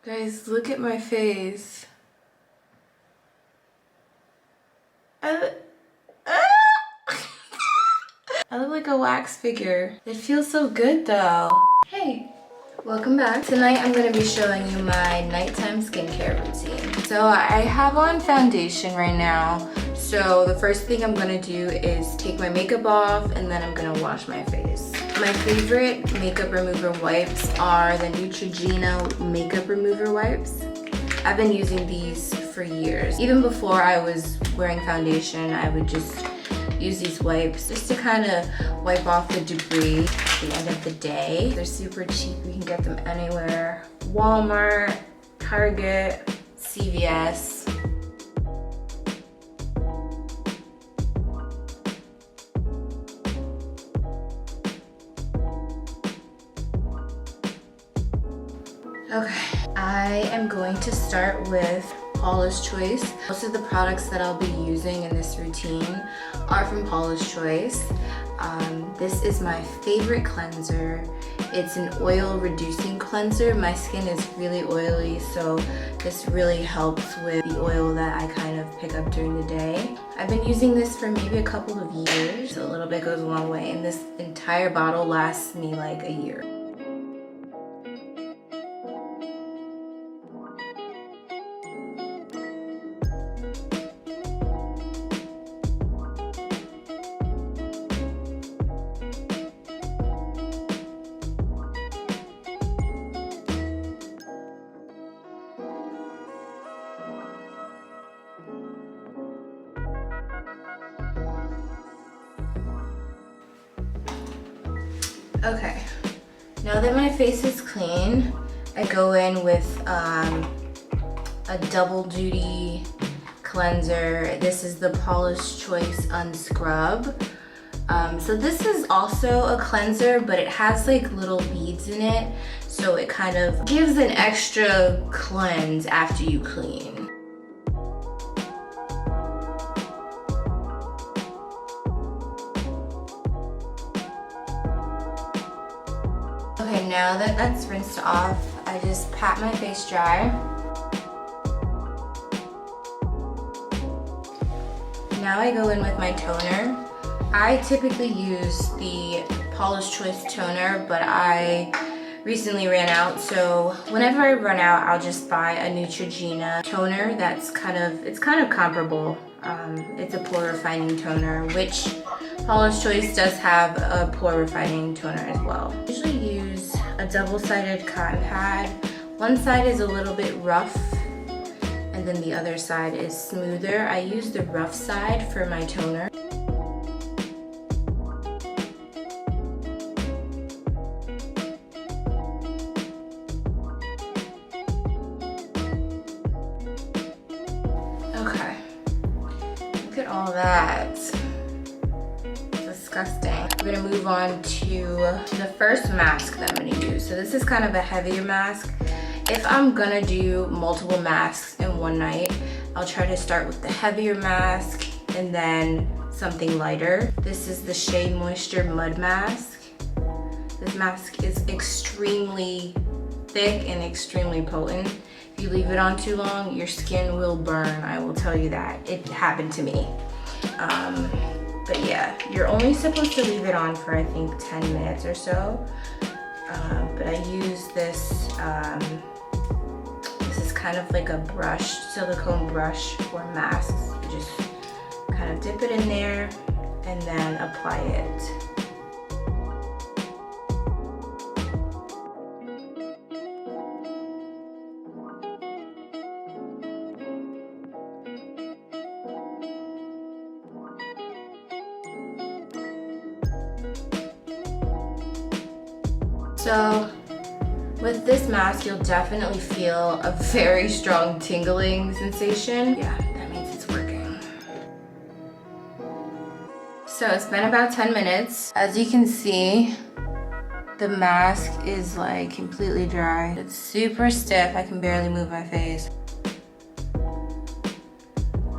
Guys, look at my face. I look like a wax figure. It feels so good though. Hey, welcome back. Tonight I'm gonna be showing you my nighttime skincare routine. So I have on foundation right now. So the first thing I'm gonna do is take my makeup off and then I'm gonna wash my face. My favorite makeup remover wipes are the Neutrogena makeup remover wipes. I've been using these for years. Even before I was wearing foundation, I would just use these wipes just to kind of wipe off the debris at the end of the day. They're super cheap, you can get them anywhere. Walmart, Target, CVS. Okay, I am going to start with Paula's Choice. Most of the products that I'll be using in this routine are from Paula's Choice. This is my favorite cleanser. It's an oil reducing cleanser. My skin is really oily, so this really helps with the oil that I kind of pick up during the day. I've been using this for maybe a couple of years. A little bit goes a long way, and this entire bottle lasts me like a year. Okay, now that my face is clean, I go in with a double duty cleanser. This is the Paula's Choice Unscrub. So this is also a cleanser, but it has like little beads in it, so it kind of gives an extra cleanse after you clean. Okay, now that that's rinsed off, I just pat my face dry. Now I go in with my toner. I typically use the Paula's Choice toner, but I recently ran out, so whenever I run out, I'll just buy a Neutrogena toner that's kind of comparable. It's a pore refining toner, which Paula's Choice does have a pore refining toner as well. I usually use a double-sided cotton pad. One side is a little bit rough, and then the other side is smoother. I use the rough side for my toner. Okay, look at all that. Disgusting. We're gonna move on to the first mask that I'm gonna use. So this is kind of a heavier mask. If I'm gonna do multiple masks in one night, I'll try to start with the heavier mask and then something lighter. This is the Shea Moisture Mud Mask. This mask is extremely thick and extremely potent. If you leave it on too long, your skin will burn, I will tell you that. It happened to me. But yeah, you're only supposed to leave it on for I think 10 minutes or so. But I use this, this is kind of like a brush, silicone brush for masks. You just kind of dip it in there and then apply it. So with this mask, you'll definitely feel a very strong tingling sensation. Yeah, that means it's working. So it's been about 10 minutes. As you can see, the mask is like completely dry. It's super stiff. I can barely move my face.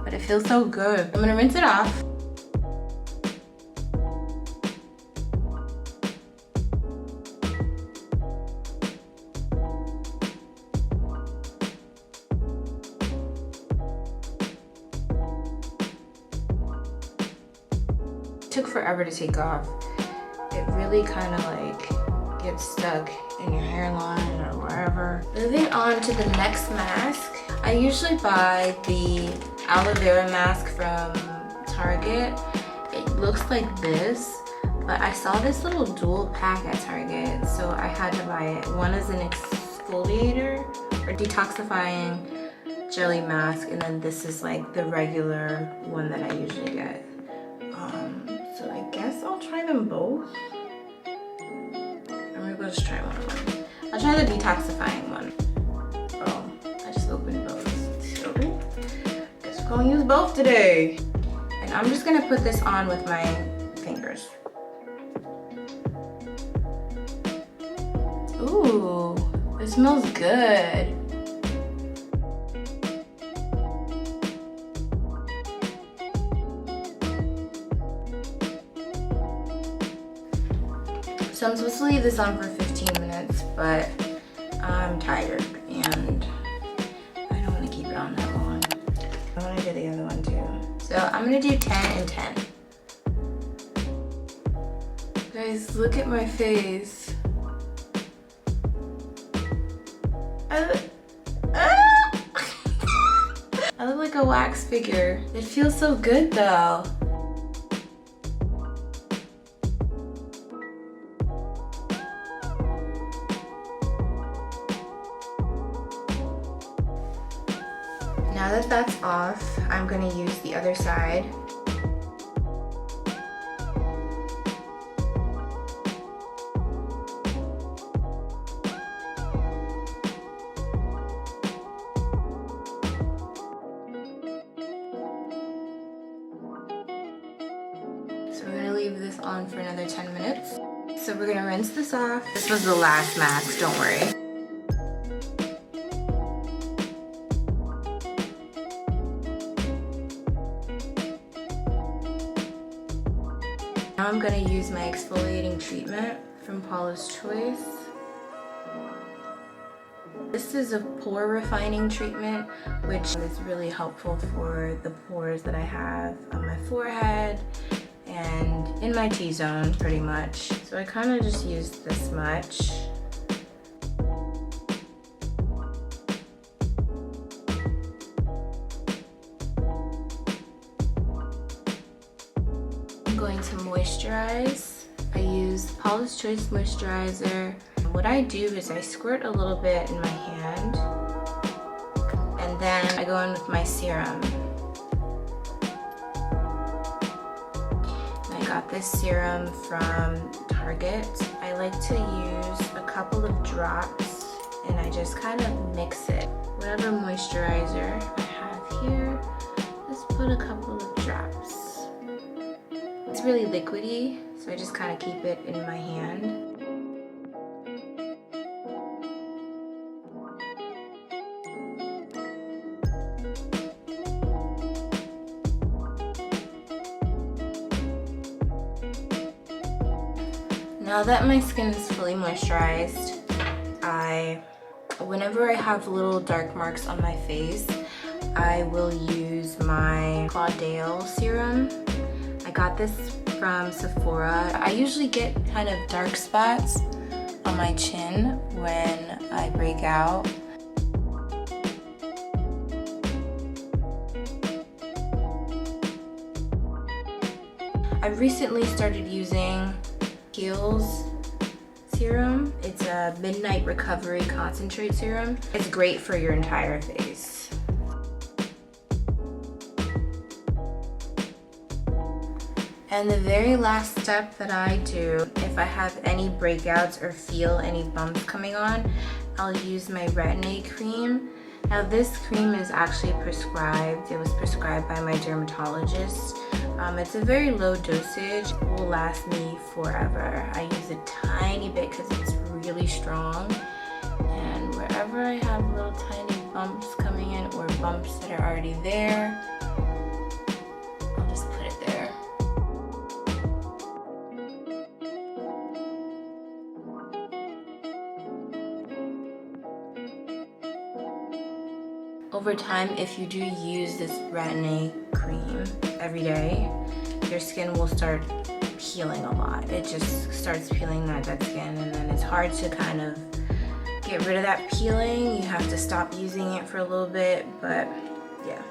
But it feels so good. I'm gonna rinse it off. took forever to take off. It really kind of like gets stuck in your hairline or wherever. Moving on to the next mask. I usually buy the aloe vera mask from Target. It looks like this, but I saw this little dual pack at Target, so I had to buy it. One is an exfoliator or detoxifying jelly mask, and then this is like the regular one that I usually get. So I guess I'll try them both. I'm gonna just try one of them. I'll try the detoxifying one. Oh, I just opened both. So, guess we're gonna use both today. And I'm just gonna put this on with my fingers. Ooh, it smells good. So I'm supposed to leave this on for 15 minutes, but I'm tired and I don't want to keep it on that long. I want to do the other one too. So I'm going to do 10 and 10. Guys, look at my face. I look like a wax figure. It feels so good though. Now that that's off, I'm gonna use the other side. So we're gonna leave this on for another 10 minutes. So we're gonna rinse this off. This was the last mask, don't worry. Now I'm gonna use my exfoliating treatment from Paula's Choice. This is a pore refining treatment, which is really helpful for the pores that I have on my forehead and in my T-zone pretty much. So I kind of just used this much. I'm going to moisturize. I use Paula's Choice moisturizer. What I do is I squirt a little bit in my hand and then I go in with my serum. And I got this serum from Target. I like to use a couple of drops and I just kind of mix it. Whatever moisturizer I have here, just put a couple of drops. It's really liquidy, so I just kind of keep it in my hand. Now that my skin is fully moisturized, whenever I have little dark marks on my face, I will use my Kiehl serum. I got this from Sephora. I usually get kind of dark spots on my chin when I break out. I've recently started using Kiehl's serum. It's a Midnight Recovery Concentrate Serum. It's great for your entire face. And the very last step that I do, if I have any breakouts or feel any bumps coming on, I'll use my Retin-A cream. Now this cream is actually prescribed. It was prescribed by my dermatologist. It's a very low dosage. It will last me forever. I use a tiny bit because it's really strong. And wherever I have little tiny bumps coming in or bumps that are already there, I'll just put it there. Over time, if you do use this Retin-A cream every day, your skin will start peeling a lot. It just starts peeling that dead skin, and then it's hard to kind of get rid of that peeling. You have to stop using it for a little bit, but yeah.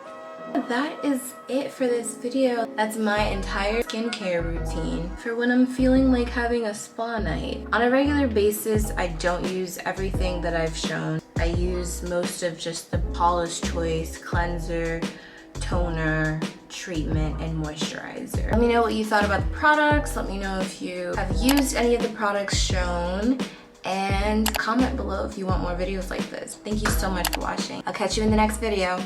That is it for this video. That's my entire skincare routine for when I'm feeling like having a spa night. On a regular basis, I don't use everything that I've shown. I use most of just the Paula's Choice cleanser, toner, treatment, and moisturizer. Let me know what you thought about the products. Let me know if you have used any of the products shown, and comment below if you want more videos like this. Thank you so much for watching. I'll catch you in the next video.